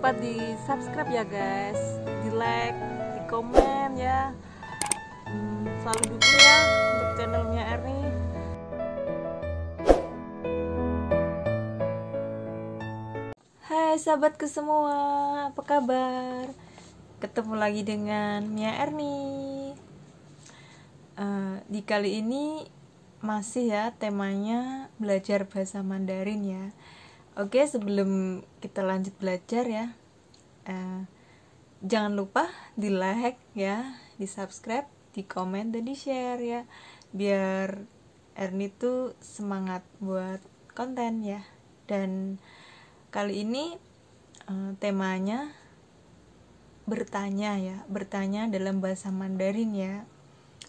lupa di subscribe ya guys, di like, di komen ya. Selalu dukung ya untuk channelnya Erni. Hai sahabatku semua, apa kabar? Ketemu lagi dengan Mia Erni. Di kali ini masih ya temanya belajar bahasa Mandarin ya. Oke, sebelum kita lanjut belajar ya, jangan lupa di like ya, di subscribe, di komen, dan di share ya, biar Erni tuh semangat buat konten ya. Dan kali ini temanya bertanya ya, bertanya dalam bahasa Mandarin ya.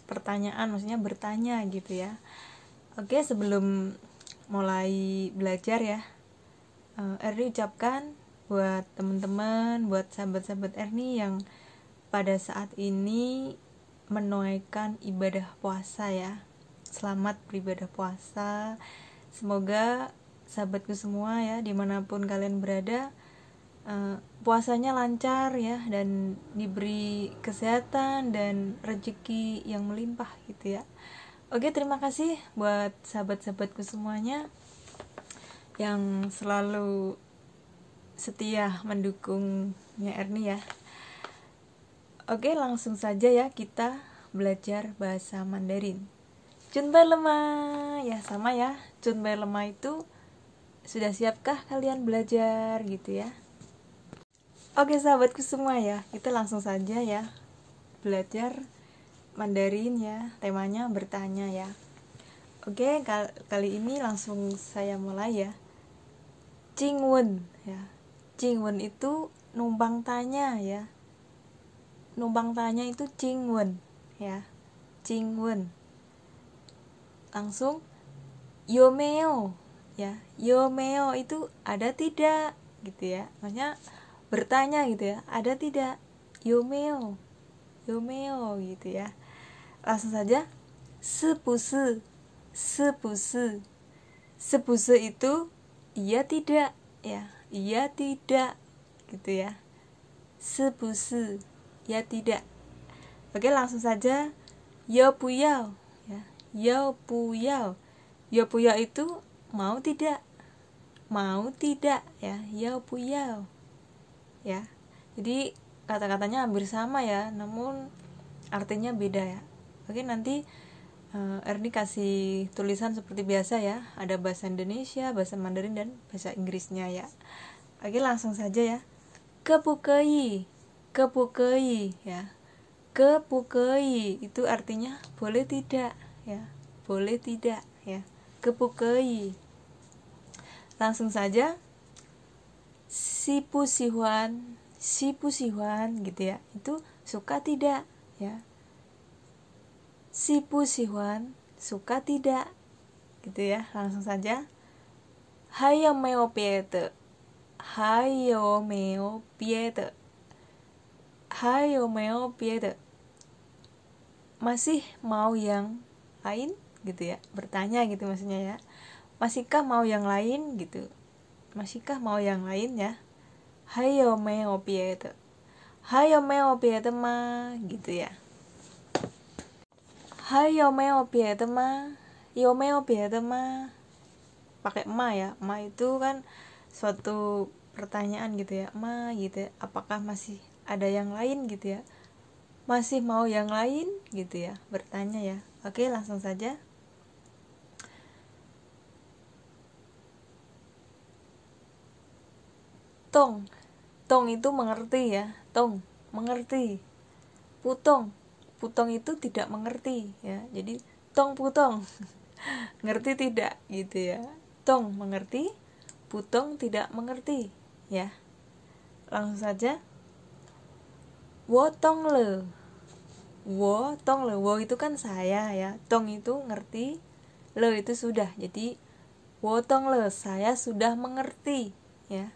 Pertanyaan maksudnya bertanya gitu ya. Oke, sebelum mulai belajar ya, Erni ucapkan buat teman-teman, buat sahabat-sahabat Erni yang pada saat ini menunaikan ibadah puasa ya. Selamat beribadah puasa. Semoga sahabatku semua ya, dimanapun kalian berada, puasanya lancar ya, dan diberi kesehatan dan rezeki yang melimpah gitu ya. Oke, terima kasih buat sahabat-sahabatku semuanya yang selalu setia mendukungnya Erni ya. Oke, langsung saja ya kita belajar bahasa Mandarin. Junbai lema ya, sama ya. Junbai lema itu sudah siapkah kalian belajar gitu ya. Oke sahabatku semua ya, kita langsung saja ya belajar Mandarin ya. Temanya bertanya ya. Oke, kali ini langsung saya mulai ya. Jingwen ya. Jingwen itu numpang tanya ya. Numpang tanya itu jingwen ya. Jingwen. Langsung yomeo ya. Yomeo itu ada tidak gitu ya. Maksudnya bertanya gitu ya. Ada tidak? Yomeo. Yomeo gitu ya. Langsung saja. Sepusu. Sepusu. Sepusu itu iya tidak ya, iya tidak gitu ya. Sepusu, ya tidak. Oke, langsung saja. Yo puyao ya. Yo puyao. Yo puyao itu mau tidak, mau tidak ya. Yo puyao ya. Jadi kata-katanya hampir sama ya, namun artinya beda ya. Oke, nanti Erni kasih tulisan seperti biasa ya. Ada bahasa Indonesia, bahasa Mandarin, dan bahasa Inggrisnya ya. Oke, langsung saja ya. Kepukei. Kepukei ya. Kepukei itu artinya boleh tidak ya. Boleh tidak ya. Kepukei. Langsung saja. Sipu sihuan. Sipu sihuan gitu ya. Itu suka tidak ya. Sipu sihuan, suka tidak gitu ya. Langsung saja. Hayo meo piete. Hayo meo piete. Hayo meo piete. Masih mau yang lain gitu ya. Bertanya gitu maksudnya ya. Masihkah mau yang lain gitu. Masihkah mau yang lain ya. Hayo meo piete. Hayo meo piete ma gitu ya. Hai yomeo piete ma, yomeo piete ma, pakai ma ya. Ma itu kan suatu pertanyaan gitu ya. Ma gitu ya. Apakah masih ada yang lain gitu ya? Masih mau yang lain gitu ya? Bertanya ya. Oke, langsung saja. Tong, tong itu mengerti ya. Tong, mengerti. Putong, putong itu tidak mengerti ya. Jadi tong putong ngerti tidak gitu ya. Tong mengerti, putong tidak mengerti ya. Langsung saja. Wo tong le. Wo tong le. Wo itu kan saya ya. Tong itu ngerti, le itu sudah. Jadi wo tong le, saya sudah mengerti ya.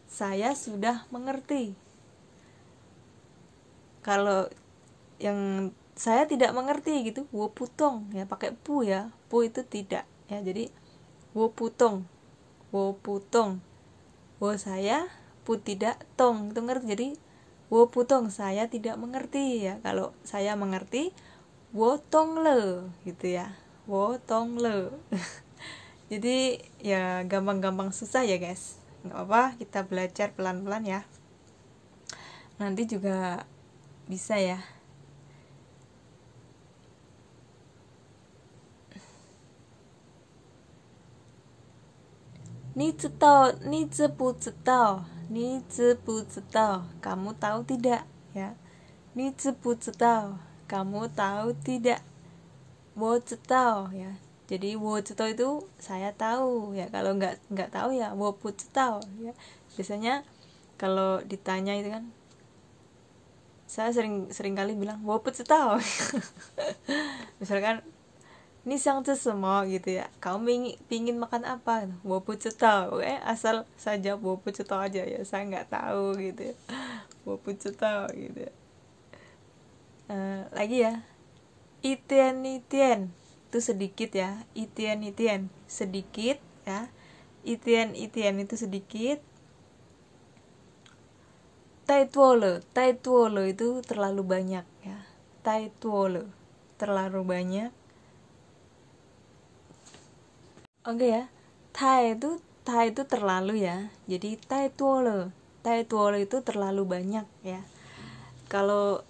Saya sudah mengerti. Kalau yang saya tidak mengerti gitu, wo putong ya, pakai pu ya. Pu itu tidak ya. Jadi wo putong, wo putong, wo saya, pu tidak tong itu ngerti, jadi wo putong saya tidak mengerti ya. Kalau saya mengerti wo tong le gitu ya, wo tong le. Jadi ya gampang-gampang susah ya guys, nggak apa, kita belajar pelan-pelan ya, nanti juga bisa ya. Ni zitao, ni zibu zitao, ni zibu zitao, kamu tahu tidak ya. Ni zibu zitao, kamu tahu tidak. Wo zitao ya, jadi wo zitao itu saya tahu ya. Kalau nggak tahu ya wo pu zitao ya. Biasanya kalau ditanya itu kan, saya sering kali bilang wo pu zitao. Misalkan ini sang semua gitu ya, kamu pingin makan apa, wo pu zitao, asal saja wo pu zitao aja ya, saya nggak tahu gitu ya. Wo pu zitao gitu ya. Lagi ya, itian itian itu sedikit ya, itian itian sedikit ya, itian itian itu sedikit. Tai tuole itu terlalu banyak ya, tai tuole terlalu banyak. Oke ya, tai itu terlalu ya, jadi tai tuole itu terlalu banyak ya. Kalau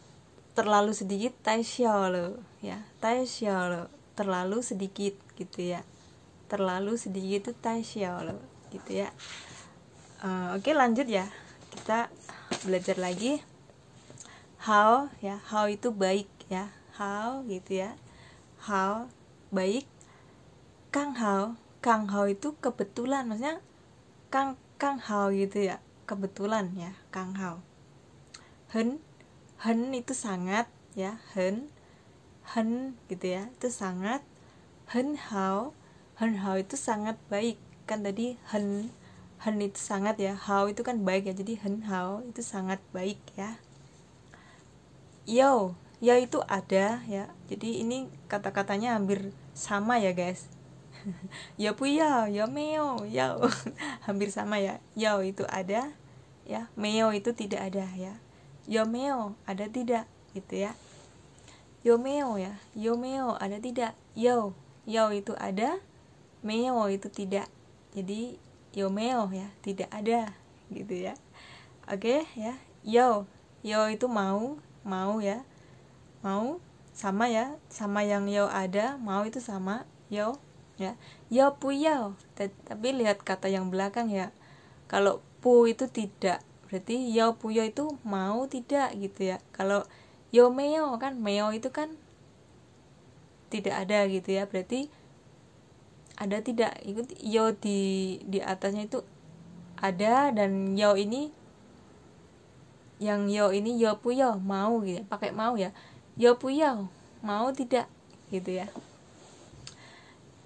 terlalu sedikit tai xiaole ya, tai xiaole terlalu sedikit gitu ya, terlalu sedikit itu tai xiaole gitu ya. Oke, lanjut ya, kita belajar lagi. How ya, how itu baik ya, how gitu ya, how baik. Kang hao itu kebetulan, maksudnya kang hao gitu ya, kebetulan ya, kang hao. Hen itu sangat ya, hen gitu ya, itu sangat. Hen hao itu sangat baik, kan tadi hen itu sangat ya, hao itu kan baik ya, jadi hen hao itu sangat baik ya. Yo itu ada ya, jadi ini kata-katanya hampir sama ya guys. Ya pu ya meo ya hampir sama ya. Yo itu ada ya, meo itu tidak ada ya. Yo meo ada tidak gitu ya. Yo meo ya, yo meo ada tidak. Yo itu ada, meo itu tidak. Jadi yo meo ya, tidak ada gitu ya. Oke ya. Yo itu mau ya, mau sama ya, sama yang yo ada, mau itu sama yo ya. Yo pu yo, tapi lihat kata yang belakang ya. Kalau pu itu tidak, berarti yo pu yo itu mau tidak gitu ya. Kalau yo meo kan, meo itu kan tidak ada gitu ya, berarti ada tidak, ikut yo di atasnya itu ada, dan yo ini, yang yo ini yo pu yo mau gitu, pakai mau ya. Yo pu yo mau tidak gitu ya.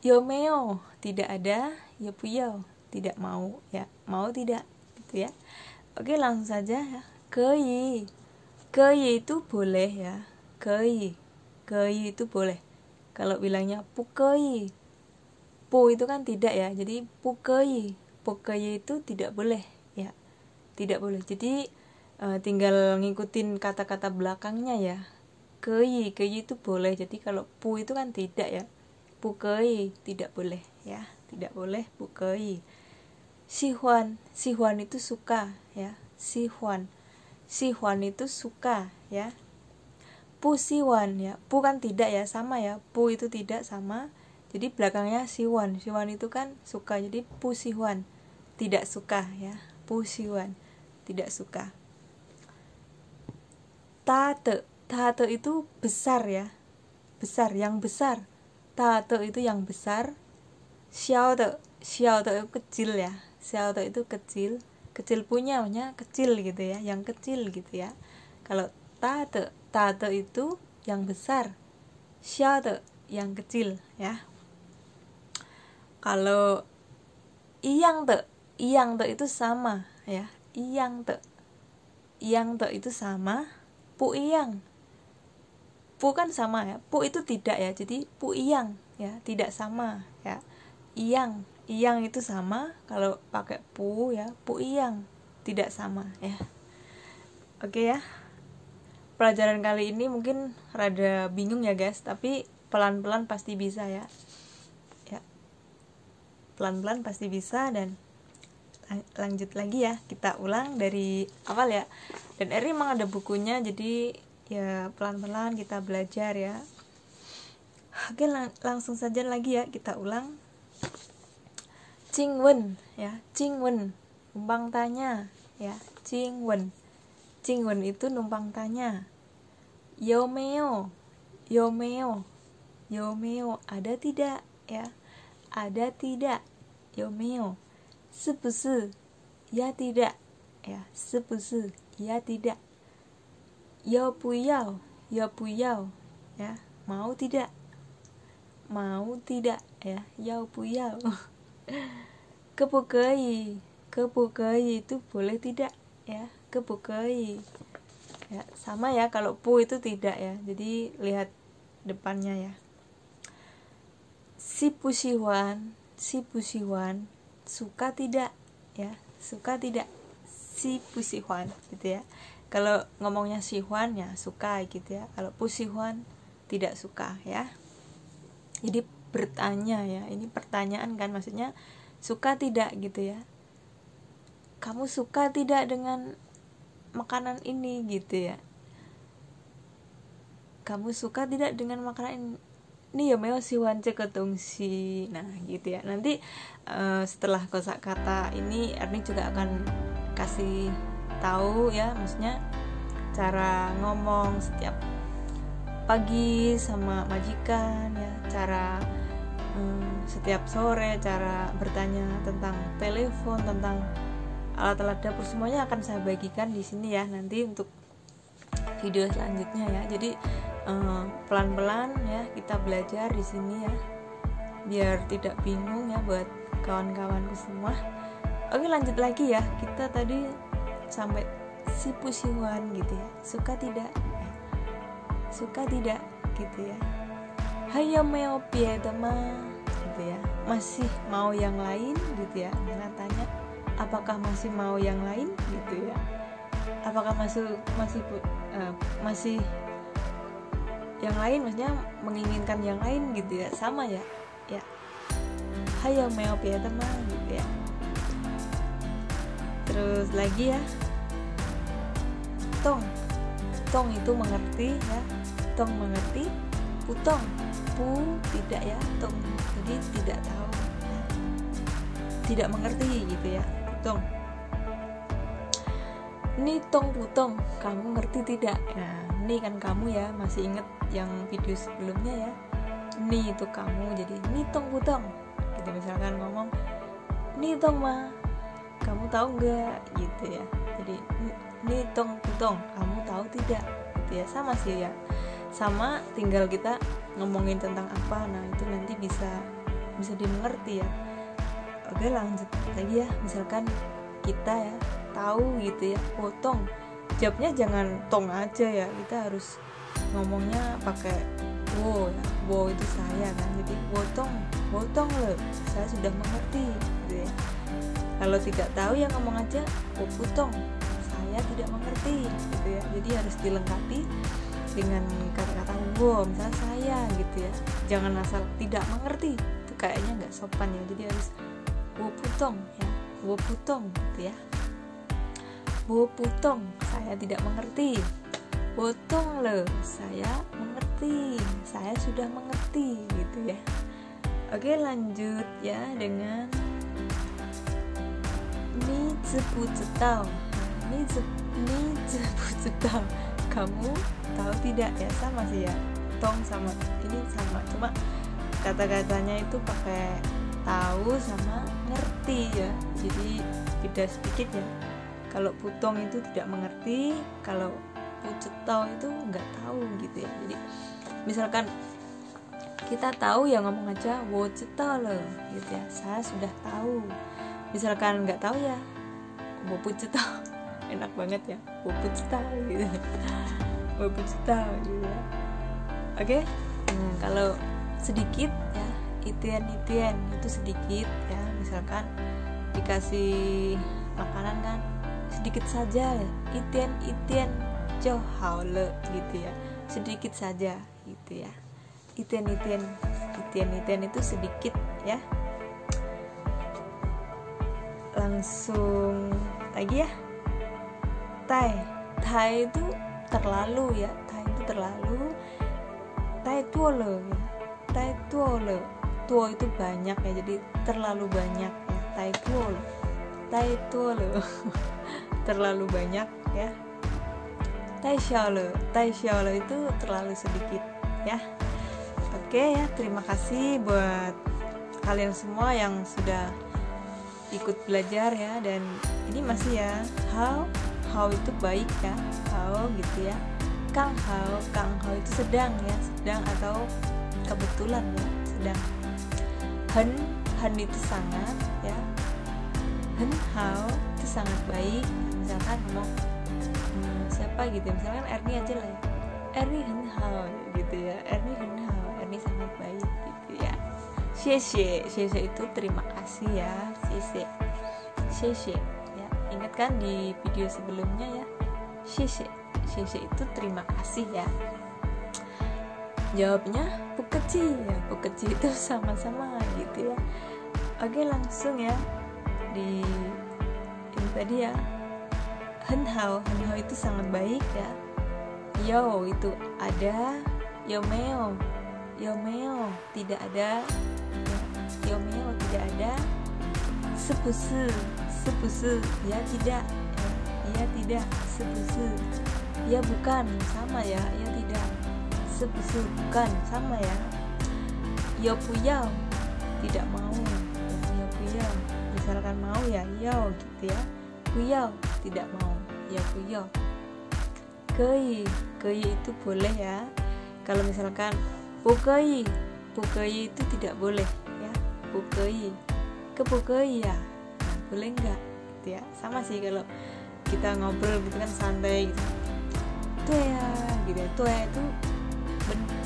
Yo meo tidak ada, yo pu yo tidak mau ya, mau tidak gitu ya. Oke, langsung saja ya. Kei itu boleh ya, kei itu boleh. Kalau bilangnya pu itu kan tidak ya, jadi pu kei itu tidak boleh ya, tidak boleh. Jadi tinggal ngikutin kata-kata belakangnya ya. Kei itu boleh, jadi kalau pu itu kan tidak ya, pu kei tidak boleh ya, tidak boleh pu kei. Sihuan itu suka ya, sihuan itu suka ya. Pu siwan ya, pu kan tidak ya, sama ya, pu itu tidak sama, jadi belakangnya siwan itu kan suka, jadi pu siwan tidak suka ya, pu siwan tidak suka. Tate itu besar ya, besar, yang besar. Tate itu yang besar. Xiaote itu kecil ya, xiaote itu kecil punya kecil gitu ya, yang kecil gitu ya. Kalau tate itu yang besar, xiaote yang kecil ya. Kalau iyang te itu sama ya, iyang te itu sama. Pu iyang, pu kan sama ya, pu itu tidak ya, jadi pu iyang ya, tidak sama ya. Iyang itu sama, kalau pakai pu ya, pu iyang tidak sama ya. Oke ya, pelajaran kali ini mungkin rada bingung ya guys, tapi pelan-pelan pasti bisa ya. Pelan-pelan pasti bisa, dan lanjut lagi ya, kita ulang dari awal ya. Dan Eri emang ada bukunya, jadi ya pelan-pelan kita belajar ya. Oke, langsung saja lagi ya, kita ulang. Cingwen ya, Cingwen numpang tanya ya, Cingwen. Cingwen itu numpang tanya. Yomeo, Yomeo, Yomeo, ada tidak ya, ada tidak, Yomeo. Sebusu, ya tidak ya, sebusu, ya tidak. Yo puyao, yo puyao ya, mau tidak, mau tidak ya, yo puyao. Kebukai, kebukai itu boleh tidak ya, kebukai ya, sama ya, kalau pu itu tidak ya, jadi lihat depannya ya. Si pusiwan, si pusiwan, suka tidak ya, suka tidak, si pusiwan gitu ya. Kalau ngomongnya sihuan ya suka gitu ya, kalau pusiwan tidak suka ya. Jadi bertanya ya, ini pertanyaan kan, maksudnya suka tidak gitu ya. Kamu suka tidak dengan makanan ini gitu ya, kamu suka tidak dengan makanan ini ya, meo si wance ketung si. Nah gitu ya, nanti setelah kosakata ini Erni juga akan kasih tahu ya, maksudnya cara ngomong setiap pagi sama majikan ya, cara setiap sore, cara bertanya tentang telepon, tentang alat-alat dapur, semuanya akan saya bagikan di sini ya nanti untuk video selanjutnya ya. Jadi pelan-pelan ya kita belajar di sini ya, biar tidak bingung ya buat kawan-kawanku semua. Oke, lanjut lagi ya, kita tadi sampai si pusiwan gitu ya, suka tidak ya, suka tidak gitu ya. Hayo meo pie tema gitu ya, masih mau yang lain gitu ya. Nah, tanya apakah masih mau yang lain gitu ya, apakah masih yang lain, maksudnya menginginkan yang lain gitu ya, sama ya ya. Hayo meo pie tema gitu ya. Terus lagi ya, tong, tong itu mengerti ya, tong mengerti. Putong, pu tidak ya, tong jadi tidak tahu ya, tidak mengerti gitu ya, putong. Ini tong putong, kamu ngerti tidak? Nah ini kan kamu ya, masih inget yang video sebelumnya ya, ini itu kamu, jadi ini tong putong gitu. Misalkan ngomong ini tong ma, kamu tahu nggak gitu ya, jadi ini tong putong, kamu tahu tidak gitu ya. Sama sih ya, sama, tinggal kita ngomongin tentang apa, nah itu nanti bisa dimengerti ya. Oke, lanjut lagi ya, misalkan kita ya tahu gitu ya, potong, jawabnya jangan tong aja ya, kita harus ngomongnya pakai wo ya, wo itu saya kan, jadi potong, potong loh, saya sudah mengerti gitu ya. Kalau tidak tahu ya ngomong aja potong, saya tidak mengerti gitu ya. Jadi harus dilengkapi dengan kata-kata wo, misalnya saya gitu ya, jangan asal tidak mengerti, itu kayaknya nggak sopan ya. Jadi harus wo putong ya, wo putong gitu ya, wo putong, saya tidak mengerti. Potong loh, saya mengerti, saya sudah mengerti gitu ya. Oke, lanjut ya dengan ni zibu zitao. Ni zibu zitao, kamu tahu tidak ya, sama sih ya, tong sama ini sama, cuma kata-katanya itu pakai tahu sama ngerti ya, jadi beda sedikit ya. Kalau putong itu tidak mengerti, kalau pucetau itu nggak tahu gitu ya. Jadi misalkan kita tahu ya ngomong aja wo cetau loh gitu ya, saya sudah tahu. Misalkan nggak tahu ya wo pucetau, enak banget ya, wo pucetau gitu, wo pucetau gitu ya. Oke, kalau sedikit ya, itian itu sedikit ya, misalkan dikasih makanan kan sedikit saja, itian itian jo hao le gitu ya, sedikit saja gitu ya. Itian itian, itian itian itu sedikit ya. Langsung lagi ya, tai, tai itu terlalu ya, tai itu terlalu, tai tuo le ya, tai tuo le, tuo itu banyak ya, jadi terlalu banyak ya, tai tuo le, tai tuo le terlalu banyak ya. Tai xiao le itu terlalu sedikit ya. Oke ya, terima kasih buat kalian semua yang sudah ikut belajar ya. Dan ini masih ya, hao itu baik ya, hao gitu ya. Kang hao itu sedang ya, sedang atau kebetulan ya, sedang. Hen itu sangat ya, hen hao itu sangat baik. Misalkan ngomong siapa gitu, misalkan Erni aja lah ya, Erni hen hao gitu ya, Erni hen hao, Erni sangat baik gitu ya. Xie itu terima kasih ya, xie ya. Ingat kan di video sebelumnya ya, xie itu terima kasih ya. Jawabnya pukeci ya, pukeci itu sama-sama gitu ya. Oke, langsung ya di ini tadi ya, hen hao itu sangat baik ya. Yo itu ada, yo meo tidak ada ya. Yo meo tidak ada. Sepusu ya tidak ya tidak. Sepusu ya bukan, sama ya, ya tidak. Sepusu bukan, sama ya. Yo puyao tidak mau ya, yo puyao. Misalkan mau ya yo gitu ya, puyao tidak mau ya puyao. Kei itu boleh ya. Kalau misalkan pukei itu tidak boleh ya, pukei ke pukei ya, nah, boleh enggak gitu ya. Sama sih kalau kita ngobrol gitu kan, santai gitu, tuh ya gitu ya, tuh ya itu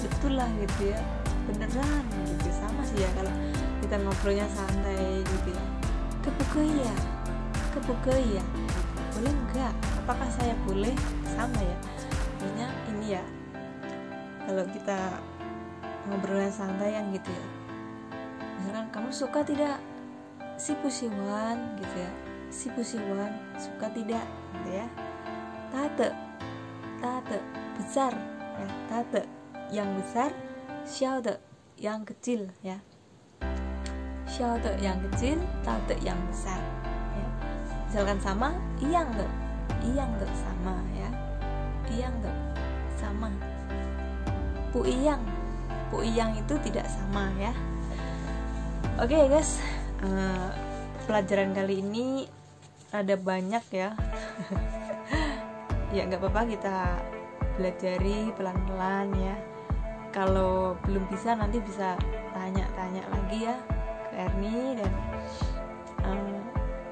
betul lah gitu ya, beneran gitu. Sama sih ya kalau kita ngobrolnya santai gitu ya, ke pukei ya, boleh enggak, apakah saya boleh, sama ya. Maksudnya ini ya, kalau kita ngobrolnya santai yang gitu ya, misalkan kamu suka tidak si pusiwan gitu ya, si pusiwan suka tidak gitu ya. Tate besar ya, tate yang besar, xiaode yang kecil ya, xiaode yang kecil, tate yang besar ya. Misalkan sama, iyang de sama ya, iyang de sama. Pu iyang itu tidak sama ya. Oke guys, pelajaran kali ini ada banyak ya. Ya nggak apa-apa, kita belajari pelan-pelan ya. Kalau belum bisa nanti bisa tanya-tanya lagi ya ke Erni. Dan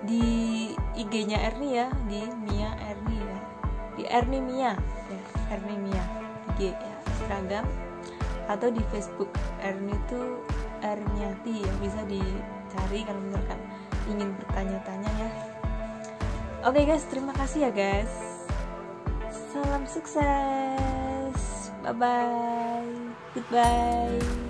di IG-nya Erni ya, di Mia Erni ya, di Erni Mia ya, Erni Mia IG ya, Instagram, atau di Facebook Erni itu Erniati ya, bisa dicari kalau misalkan ingin bertanya-tanya ya. Oke guys, terima kasih ya guys, salam sukses, bye bye, goodbye.